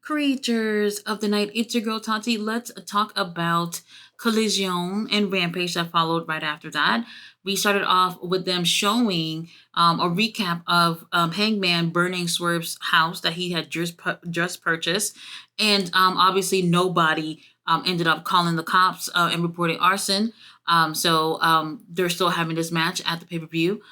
Creatures of the night, it's your girl Tati. Let's talk about Collision and Rampage that followed right after that. We started off with them showing a recap of Hangman burning Swerve's house that he had just purchased, and obviously nobody ended up calling the cops and reporting arson. So they're still having this match at the pay per view.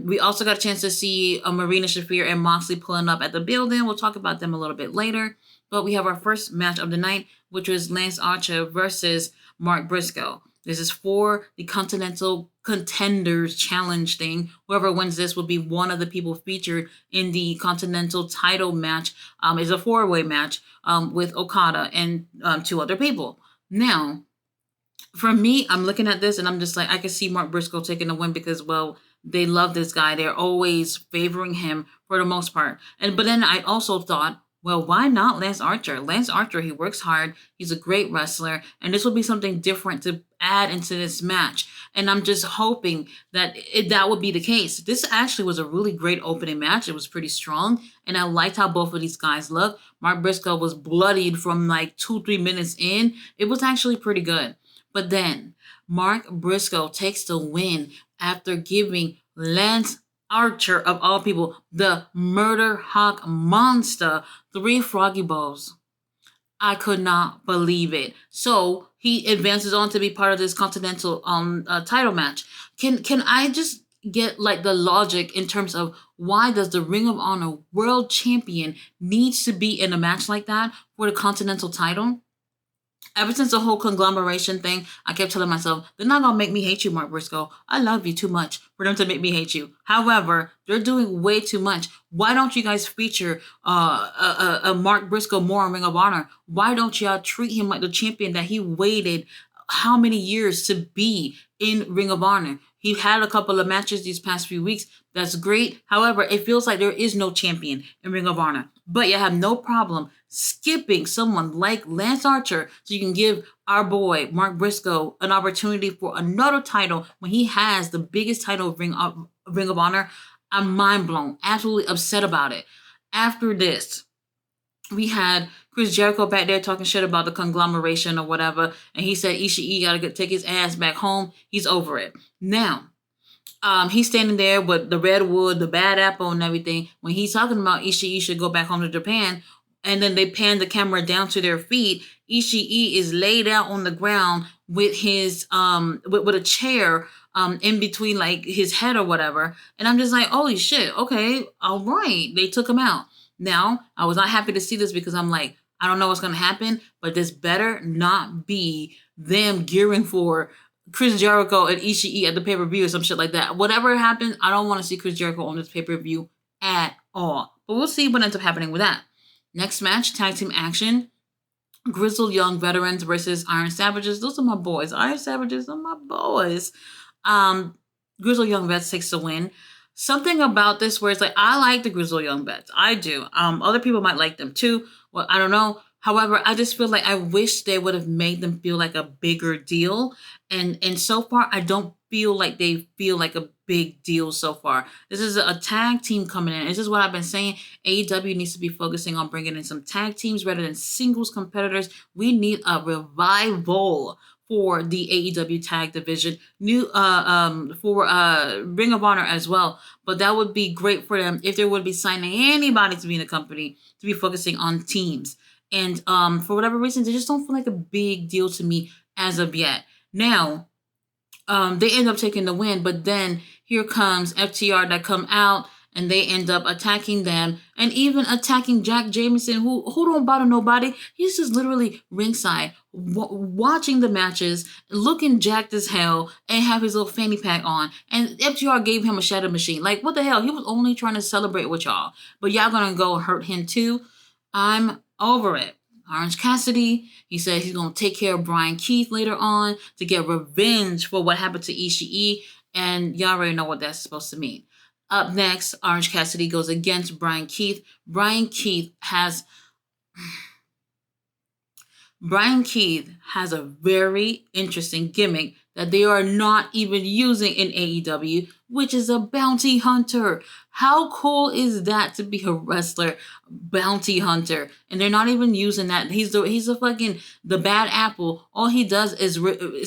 We also got a chance to see Marina Shafir and Moxley pulling up at the building. We'll talk about them a little bit later. But we have our first match of the night, which was Lance Archer versus Mark Briscoe. This is for the Continental Contenders Challenge thing. Whoever wins this will be one of the people featured in the Continental title match. It's a four-way match with Okada and two other people. Now, for me, I'm looking at this and I'm just like, I can see Mark Briscoe taking the win because, well, they love this guy. They're always favoring him for the most part. But then I also thought, well, why not Lance Archer? Lance Archer, he works hard. He's a great wrestler. And this would be something different to add into this match. And I'm just hoping that that would be the case. This actually was a really great opening match. It was pretty strong. And I liked how both of these guys look. Mark Briscoe was bloodied from like 2-3 minutes in. It was actually pretty good. But then Mark Briscoe takes the win after giving Lance Archer, of all people, the Murder Hawk Monster, 3 froggy balls. I could not believe it. So he advances on to be part of this Continental title match. Can I just get like the logic in terms of why does the Ring of Honor World Champion needs to be in a match like that for the Continental title? Ever since the whole conglomeration thing, I kept telling myself, they're not going to make me hate you, Mark Briscoe. I love you too much for them to make me hate you. However, they're doing way too much. Why don't you guys feature a Mark Briscoe more on Ring of Honor? Why don't y'all treat him like the champion that he waited how many years to be in Ring of Honor? He had a couple of matches these past few weeks. That's great. However, it feels like there is no champion in Ring of Honor. But you have no problem skipping someone like Lance Archer so you can give our boy Mark Briscoe an opportunity for another title when he has the biggest title of Ring of Honor. I'm mind blown, absolutely upset about it. After this, we had Chris Jericho back there talking shit about the conglomeration or whatever, and he said Ishii gotta take his ass back home. He's over it. Now, he's standing there with the redwood, the bad apple, and everything. When he's talking about Ishii should go back home to Japan, and then they pan the camera down to their feet. Ishii is laid out on the ground with his with a chair in between like his head or whatever. And I'm just like, holy shit, okay, all right. They took him out. Now, I was not happy to see this because I'm like, I don't know what's gonna happen, but this better not be them gearing for Chris Jericho and Ishii at the pay-per-view or some shit like that. Whatever happens, I don't want to see Chris Jericho on this pay-per-view at all. But we'll see what ends up happening with that. Next match, tag team action. Grizzled Young Veterans versus Iron Savages. Those are my boys. Iron Savages are my boys. Grizzled Young Vets takes the win. Something about this where it's like, I like the Grizzled Young Vets. I do. Other people might like them too. Well, I don't know. However, I just feel like I wish they would have made them feel like a bigger deal. And so far, I don't feel like they feel like a big deal so far. This is a tag team coming in. This is what I've been saying. AEW needs to be focusing on bringing in some tag teams rather than singles competitors. We need a revival for the AEW tag division, for Ring of Honor as well. But that would be great for them if they would be signing anybody to be in the company to be focusing on teams. And for whatever reason, they just don't feel like a big deal to me as of yet. Now, they end up taking the win, but then here comes FTR that come out and they end up attacking them and even attacking Jack Jameson, who don't bother nobody. He's just literally ringside watching the matches, looking jacked as hell, and have his little fanny pack on. And FTR gave him a shadow machine. Like, what the hell? He was only trying to celebrate with y'all, but y'all gonna go hurt him too? I'm over it. Orange Cassidy, he said he's going to take care of Brian Keith later on to get revenge for what happened to Ishii, and y'all already know what that's supposed to mean. Up next, Orange Cassidy goes against Brian Keith. Brian Keith has a very interesting gimmick that they are not even using in AEW, which is a bounty hunter. How cool is that to be a wrestler bounty hunter? And they're not even using that. He's a fucking the bad apple. All he does is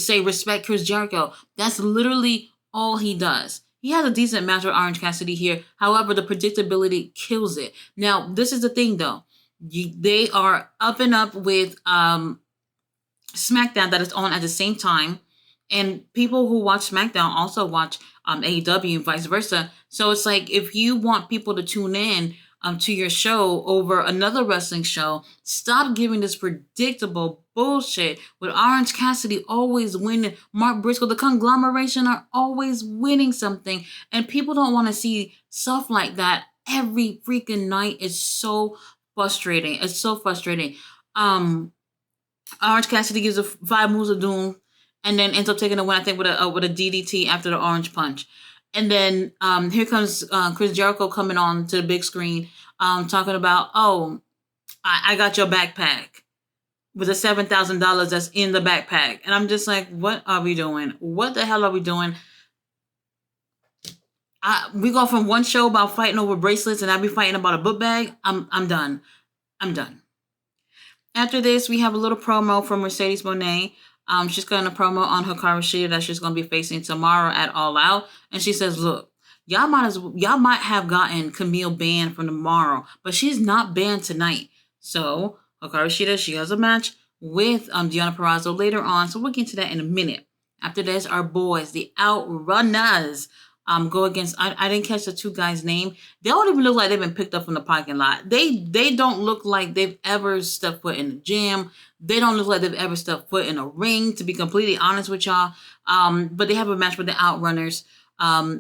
say respect Chris Jericho. That's literally all he does. He has a decent match with Orange Cassidy here. However, the predictability kills it. Now, this is the thing though. They are up and up with SmackDown that is on at the same time. And people who watch SmackDown also watch AEW and vice versa. So it's like if you want people to tune in to your show over another wrestling show, stop giving this predictable bullshit with Orange Cassidy always winning. Mark Briscoe, the conglomeration are always winning something. And people don't want to see stuff like that every freaking night. It's so frustrating. It's so frustrating. Orange Cassidy gives a 5 moves of doom and then ends up taking a win, I think, with a DDT after the orange punch. And then here comes Chris Jericho coming on to the big screen, talking about, oh, I got your backpack with the $7,000 that's in the backpack. And I'm just like, what are we doing? What the hell are we doing? We go from one show about fighting over bracelets and I be fighting about a book bag. I'm done. I'm done. After this, we have a little promo from Mercedes Moné. She's got a promo on Hikaru Shida that she's going to be facing tomorrow at All Out. And she says, look, y'all might have gotten Camille banned from tomorrow, but she's not banned tonight. So Hikaru Shida, she has a match with Deonna Purrazzo later on. So we'll get to that in a minute. After this, our boys, the Outrunners, go against, I didn't catch the two guys' name. They don't even look like they've been picked up from the parking lot. They don't look like they've ever stepped foot in the gym. They don't look like they've ever stepped foot in a ring, to be completely honest with y'all. But they have a match with the Outrunners,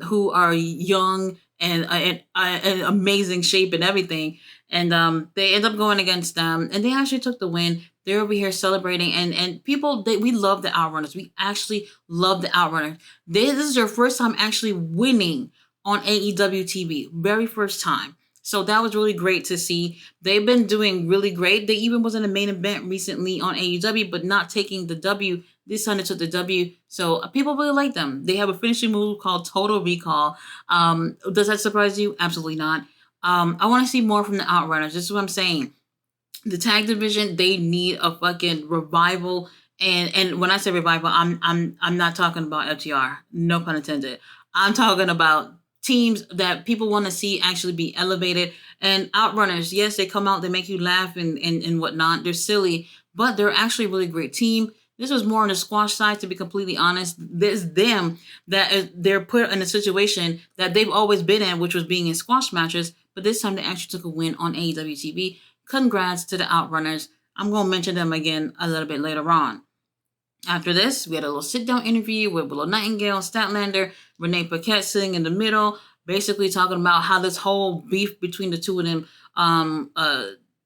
who are young and in amazing shape and everything. And they end up going against them, and they actually took the win. They're over here celebrating, and people, we love the Outrunners. We actually love the Outrunners. This is their first time actually winning on AEW TV. Very first time. So that was really great to see. They've been doing really great. They even was in the main event recently on AEW, but not taking the W. This Sunday took the W. So people really like them. They have a finishing move called Total Recall. Does that surprise you? Absolutely not. I want to see more from the Outrunners. This is what I'm saying. The tag division, they need a fucking revival. And when I say revival, I'm not talking about FTR. No pun intended. I'm talking about teams that people want to see actually be elevated. And Outrunners, yes, they come out, they make you laugh and whatnot. They're silly, but they're actually a really great team. This was more on the squash side, to be completely honest. There's them that they're put in a situation that they've always been in, which was being in squash matches. But this time they actually took a win on AEW TV. Congrats to the Outrunners. I'm going to mention them again a little bit later on. After this, we had a little sit-down interview with Willow Nightingale, Statlander, Renee Paquette sitting in the middle, basically talking about how this whole beef between the two of them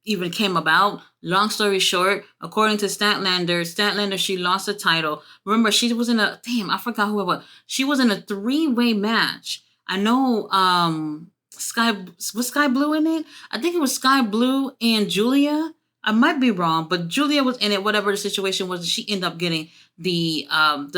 even came about. Long story short, according to Statlander, she lost the title. Remember, she was in I forgot who it was. She was in a 3-way match. I know was Sky Blue in it? I think it was Sky Blue and Julia. I might be wrong, but Julia was in it. Whatever the situation was, she ended up getting the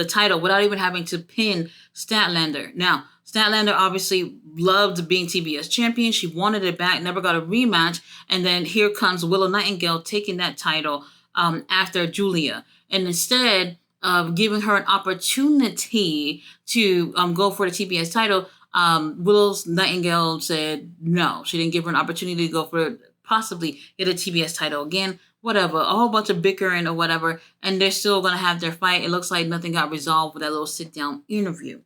title without even having to pin Statlander. Now, Statlander obviously loved being TBS champion. She wanted it back, never got a rematch. And then here comes Willow Nightingale taking that title after Julia. And instead of giving her an opportunity to go for the TBS title, Willow Nightingale said no. She didn't give her an opportunity to go for possibly get a TBS title again. Whatever, a whole bunch of bickering or whatever, and they're still going to have their fight. It looks like nothing got resolved with that little sit-down interview.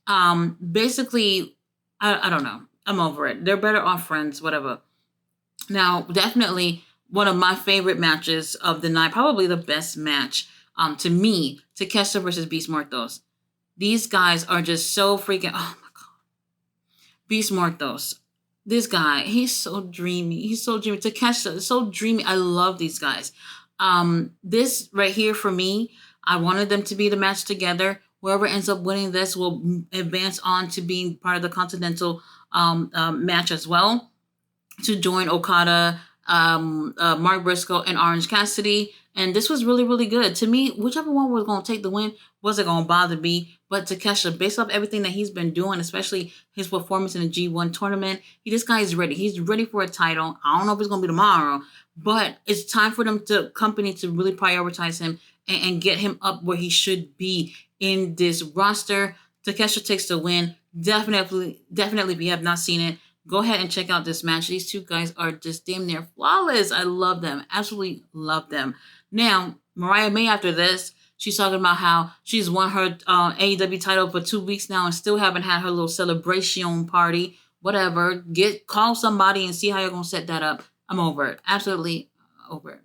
Basically, I don't know. I'm over it. They're better off friends, whatever. Now, definitely one of my favorite matches of the night, probably the best match to me, Takeshita versus Beast Muertos. These guys are just so freaking, oh my God. Beast Muertos. This guy, he's so dreamy. He's so dreamy. Takeshita is so dreamy. I love these guys. This right here for me, I wanted them to be the match together. Whoever ends up winning this will advance on to being part of the Continental match as well, to join Okada Mark Briscoe and Orange Cassidy. And this was really, really good. To me, whichever one was going to take the win wasn't going to bother me. But Takesha, based off everything that he's been doing, especially his performance in the G1 tournament, this guy is ready. He's ready for a title. I don't know if it's going to be tomorrow, but it's time for them to company to really prioritize him and get him up where he should be in this roster. Takesha takes the win. Definitely, if you have not seen it, go ahead and check out this match. These two guys are just damn near flawless. I love them. Absolutely love them. Now, Mariah May, after this, she's talking about how she's won her AEW title for 2 weeks now and still haven't had her little celebration party. Whatever. Call somebody and see how you're going to set that up. I'm over it. Absolutely over it.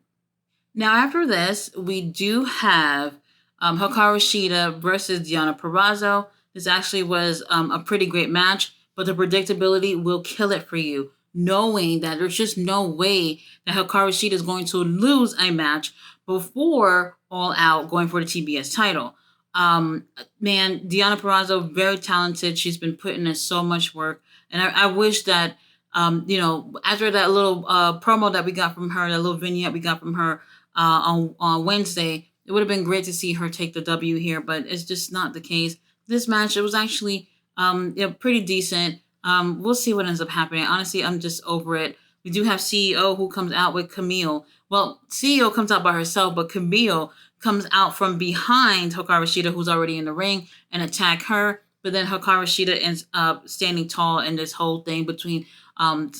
Now, after this, we do have Hikaru Shida versus Deonna Purrazzo. This actually was a pretty great match, but the predictability will kill it for you, knowing that there's just no way that Hikaru Shida is going to lose a match before All Out going for the TBS title. Man, Deonna Purrazzo, very talented. She's been putting in so much work, and I wish that, after that little promo that we got from her, that little vignette we got from her on Wednesday, it would have been great to see her take the W here, but it's just not the case. This match, it was actually pretty decent. We'll see what ends up happening. Honestly, I'm just over it. We do have CEO who comes out with Camille. Well, CEO comes out by herself, but Camille comes out from behind Hikaru Shida, who's already in the ring, and attack her. But then Hikaru Shida ends up standing tall in this whole thing between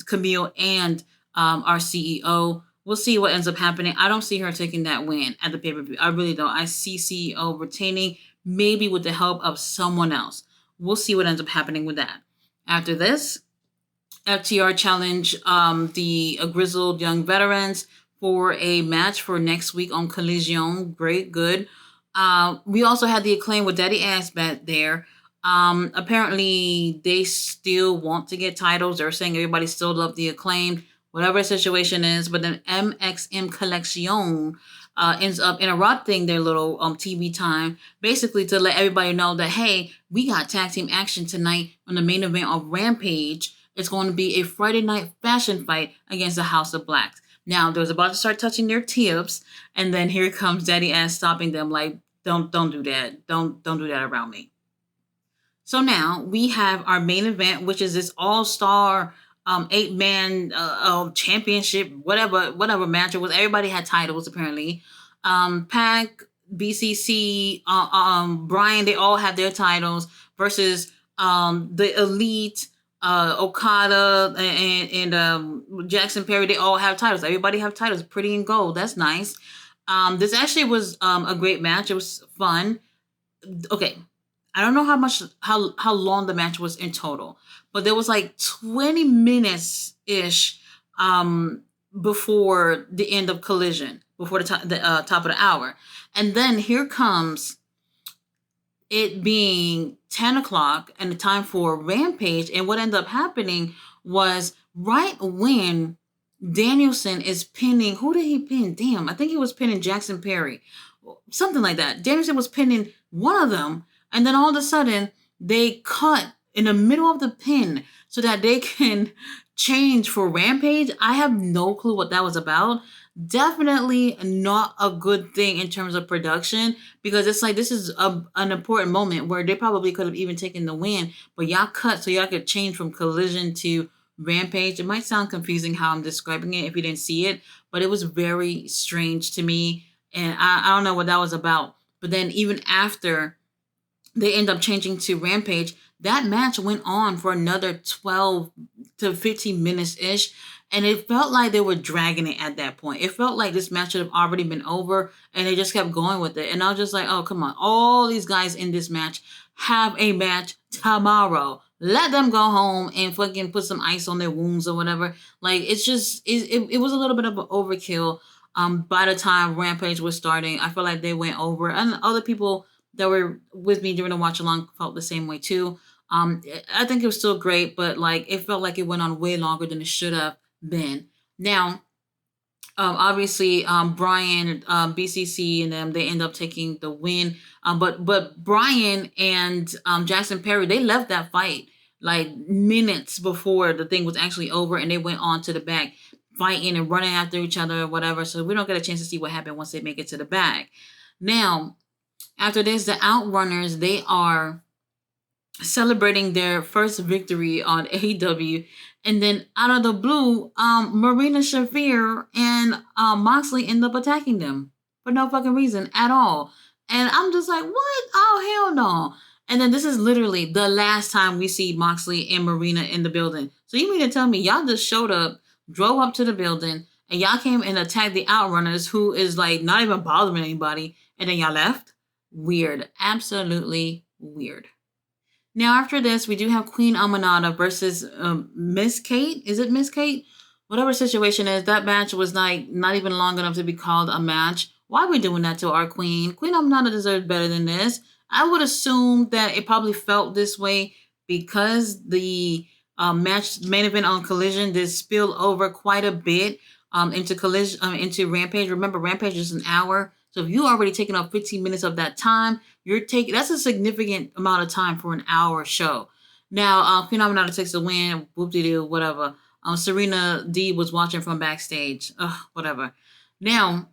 Camille and our CEO. We'll see what ends up happening. I don't see her taking that win at the pay-per-view. I really don't. I see CEO retaining, maybe with the help of someone else. We'll see what ends up happening with that. After this, FTR challenge the grizzled young veterans for a match for next week on Collision. Great, good. We also had the Acclaim with Daddy Ass back there. Apparently, they still want to get titles. They're saying everybody still love the Acclaim, whatever the situation is. But then MXM Collection ends up interrupting their little TV time, basically to let everybody know that, hey, we got tag team action tonight on the main event of Rampage. It's going to be a Friday night fashion fight against the House of Blacks. Now, they're about to start touching their tips, and then here comes Daddy Ass stopping them, like, don't do that. Don't do that around me. So now we have our main event, which is this all-star 8-man championship, whatever match it was. Everybody had titles, apparently. Pac, BCC, Brian, they all have their titles versus the Elite, Okada, and Jackson Perry. They all have titles. Everybody have titles. Pretty in gold. That's nice. This actually was a great match. It was fun. Okay. I don't know how long the match was in total, but there was like 20 minutes ish before the end of Collision, before the top of the hour, and then here comes it being 10 o'clock and the time for Rampage. And what ended up happening was right when Danielson is pinning, who did he pin? Damn, I think he was pinning Jackson Perry, something like that. Danielson was pinning one of them. And then all of a sudden, they cut in the middle of the pin so that they can change for Rampage. I have no clue what that was about. Definitely not a good thing in terms of production, because it's like this is an important moment where they probably could have even taken the win, but y'all cut so y'all could change from Collision to Rampage. It might sound confusing how I'm describing it if you didn't see it, but it was very strange to me, and I don't know what that was about. But then even after they end up changing to Rampage, that match went on for another 12 to 15 minutes-ish, and it felt like they were dragging it at that point. It felt like this match should have already been over, and they just kept going with it. And I was just like, oh, come on. All these guys in this match have a match tomorrow. Let them go home and fucking put some ice on their wounds or whatever. Like, it's just, it was a little bit of an overkill. By the time Rampage was starting, I felt like they went over, and other people that were with me during the watch along felt the same way too. I think it was still great, but like it felt like it went on way longer than it should have been. Now, obviously, Brian, BCC, and them, they end up taking the win. But Brian and Jackson Perry, they left that fight like minutes before the thing was actually over, and they went on to the back. fighting and running after each other or whatever. So we don't get a chance to see what happened once they make it to the bag. Now, after this, the Outrunners, they are celebrating their first victory on AEW. And then out of the blue, Marina Shafir and Moxley end up attacking them for no fucking reason at all. And I'm just like, what? Oh, hell no. And then this is literally the last time we see Moxley and Marina in the building. So you mean to tell me y'all just showed up, drove up to the building, and y'all came and attacked the Outrunners, who is like not even bothering anybody, and then y'all left? Weird. Absolutely weird. Now, after this, we do have Queen Amanada versus Miss Kate. Is it Miss Kate? Whatever situation is, that match was like not even long enough to be called a match. Why are we doing that to our queen? Queen Amanada deserves better than this. I would assume that it probably felt this way because the match main event on Collision did spill over quite a bit into Collision into Rampage. Remember, Rampage is an hour, so if you already taken up 15 minutes of that time, that's a significant amount of time for an hour show. Now, Queen Amanada takes the win. Whoop-de-doo, whatever. Serena D was watching from backstage. Ugh, whatever. Now,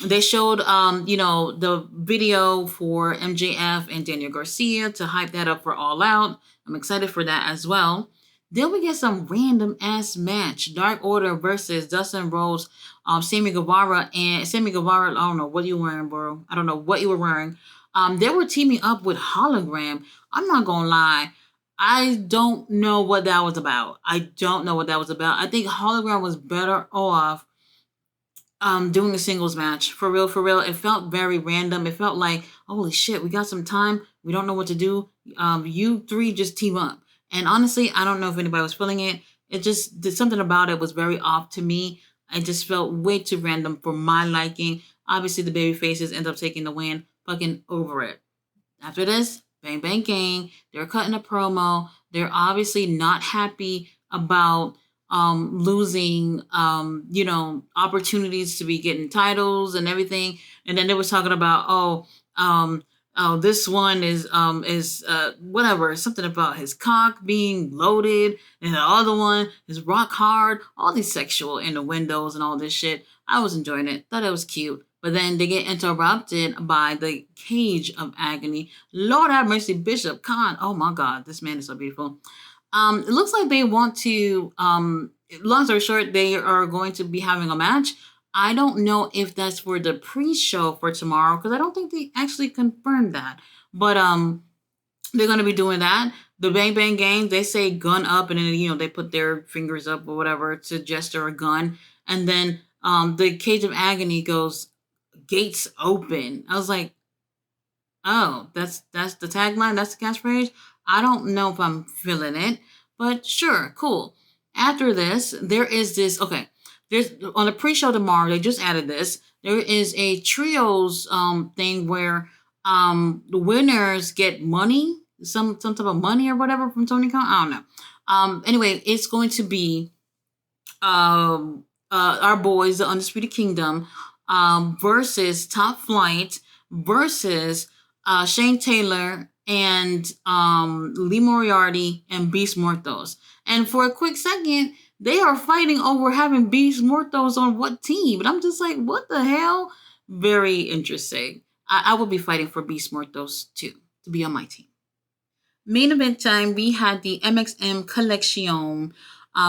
they showed, the video for MJF and Daniel Garcia to hype that up for All Out. I'm excited for that as well. Then we get some random ass match. Dark Order versus Dustin Rhodes, Sammy Guevara. I don't know what you were wearing, bro. I don't know what you were wearing. They were teaming up with Hologram. I'm not gonna lie. I don't know what that was about. I think Hologram was better off doing a singles match. For real. It felt very random. It felt like, holy shit, we got some time. We don't know what to do. You three just team up. And honestly, I don't know if anybody was feeling it. It just did something about it was very off to me. I just felt way too random for my liking. Obviously, the baby faces end up taking the win. Fucking over it. After this, Bang Bang Gang, they're cutting a promo. They're obviously not happy about losing, opportunities to be getting titles and everything. And then they were talking about, this one is whatever, something about his cock being loaded, and the other one is rock hard, all these sexual innuendos and all this shit. I was enjoying it, thought it was cute. But then they get interrupted by the Cage of Agony. Lord have mercy, Bishop Khan. Oh my God, this man is so beautiful. It looks like they want to, long story short, they are going to be having a match. I don't know if that's for the pre-show for tomorrow, because I don't think they actually confirmed that. But they're going to be doing that. The Bang Bang Gang, they say gun up, and then, they put their fingers up or whatever to gesture a gun. And then the Cage of Agony goes, gates open. I was like, oh, that's the tagline? That's the catchphrase? I don't know if I'm feeling it, but sure, cool. After this, there is this, there's on the pre-show tomorrow, they just added this. There is a trios thing where the winners get money, some type of money or whatever from Tony Khan. I don't know. Anyway, it's going to be our boys, the Undisputed Kingdom, versus Top Flight versus Shane Taylor and Lee Moriarty and Beast Mortos. And for a quick second, they are fighting over having Beast Mortos on what team? And I'm just like, what the hell? Very interesting. I will be fighting for Beast Mortos too, to be on my team. Main event time, we had the MXM Collection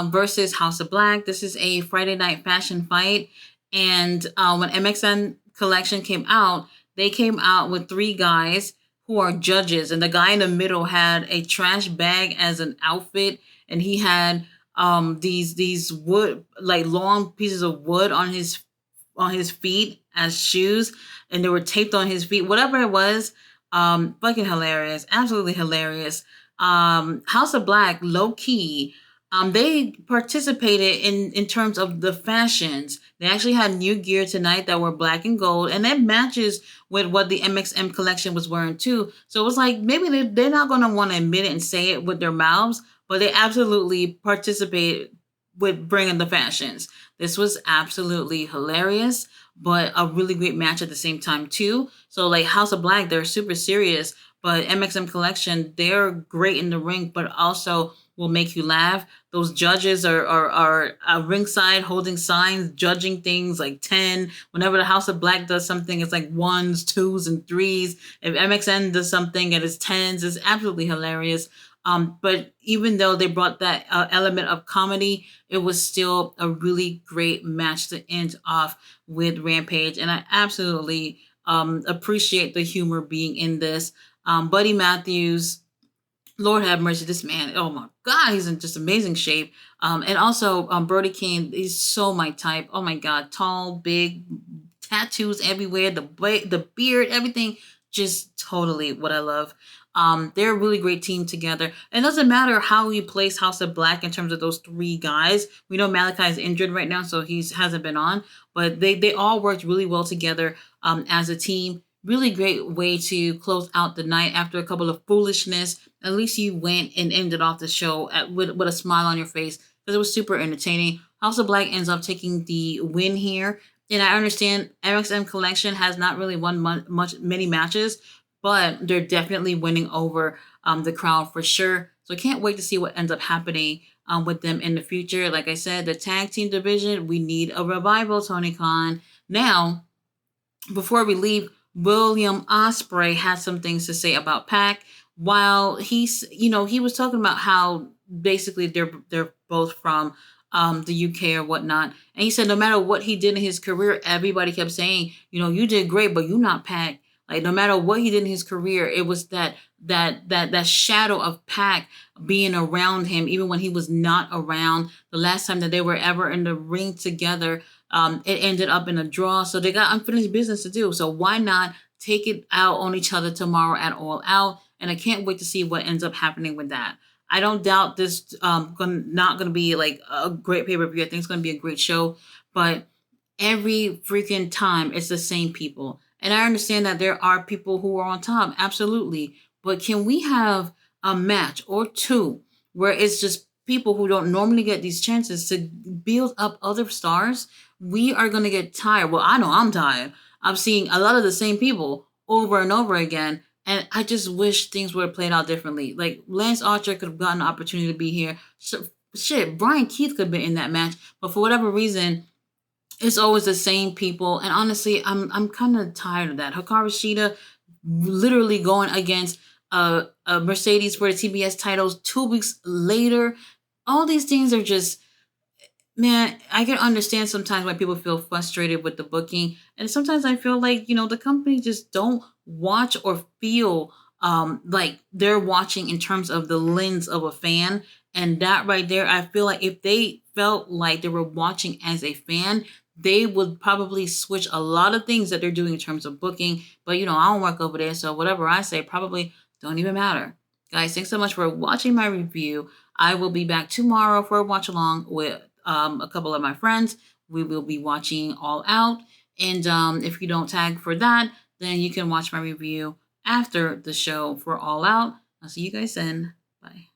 versus House of Black. This is a Friday night fashion fight. And when MXM Collection came out, they came out with 3 guys who are judges. And the guy in the middle had a trash bag as an outfit. And he had these wood, like long pieces of wood on his feet as shoes. And they were taped on his feet. Whatever it was, fucking hilarious. Absolutely hilarious. House of Black, low key. They participated in terms of the fashions. They actually had new gear tonight that were black and gold, and that matches with what the MXM Collection was wearing too. So it was like, maybe they're not going to want to admit it and say it with their mouths, but they absolutely participated with bringing the fashions. This was absolutely hilarious, but a really great match at the same time too. So like House of Black, they're super serious, but MXM Collection, they're great in the ring, but also will make you laugh. Those judges are ringside holding signs, judging things like 10. Whenever the House of Black does something, it's like ones, twos, and threes. If MXN does something and it's tens, it's absolutely hilarious. But even though they brought that element of comedy, it was still a really great match to end off with Rampage. And I absolutely appreciate the humor being in this. Buddy Matthews, Lord have mercy, this man. Oh my God, he's in just amazing shape. And also, Brody King, he's so my type. Oh my God, tall, big, tattoos everywhere, the beard, everything, just totally what I love. They're a really great team together. It doesn't matter how you place House of Black in terms of those three guys. We know Malachi is injured right now, so he hasn't been on. But they all worked really well together as a team. Really great way to close out the night after a couple of foolishness. At least you went and ended off the show with a smile on your face because it was super entertaining. House of Black ends up taking the win here. And I understand MXM Collection has not really won many matches, but they're definitely winning over the crowd for sure. So I can't wait to see what ends up happening with them in the future. Like I said, the tag team division, we need a revival, Tony Khan. Now, before we leave, William Ospreay has some things to say about Pac. While he was talking about how basically they're both from the UK or whatnot, and he said no matter what he did in his career, everybody kept saying, you did great, but you're not Pac. Like no matter what he did in his career, it was that shadow of Pac being around him, even when he was not around. The last time that they were ever in the ring together, it ended up in a draw. So they got unfinished business to do. So why not take it out on each other tomorrow at All Out? And I can't wait to see what ends up happening with that. I don't doubt this not going to be like a great pay-per-view. I think it's going to be a great show. But every freaking time it's the same people. And I understand that there are people who are on top, absolutely. But can we have a match or two where it's just people who don't normally get these chances to build up other stars? We are going to get tired. Well, I know I'm tired. I'm seeing a lot of the same people over and over again. And I just wish things would have played out differently. Like Lance Archer could have gotten an opportunity to be here. So, shit, Brian Keith could have been in that match. But for whatever reason, it's always the same people, and honestly, I'm kind of tired of that. Hikaru Shida literally going against Mercedes for the TBS titles 2 weeks later. All these things are just, man, I can understand sometimes why people feel frustrated with the booking, and sometimes I feel like the company just don't watch or feel like they're watching in terms of the lens of a fan. And that right there, I feel like if they felt like they were watching as a fan, they would probably switch a lot of things that they're doing in terms of booking. But I don't work over there, so whatever I say probably don't even matter. Guys, thanks so much for watching my review. I will be back tomorrow for a watch along with a couple of my friends. We will be watching All Out. And if you don't tag for that, then you can watch my review after the show for All Out. I'll see you guys then. Bye.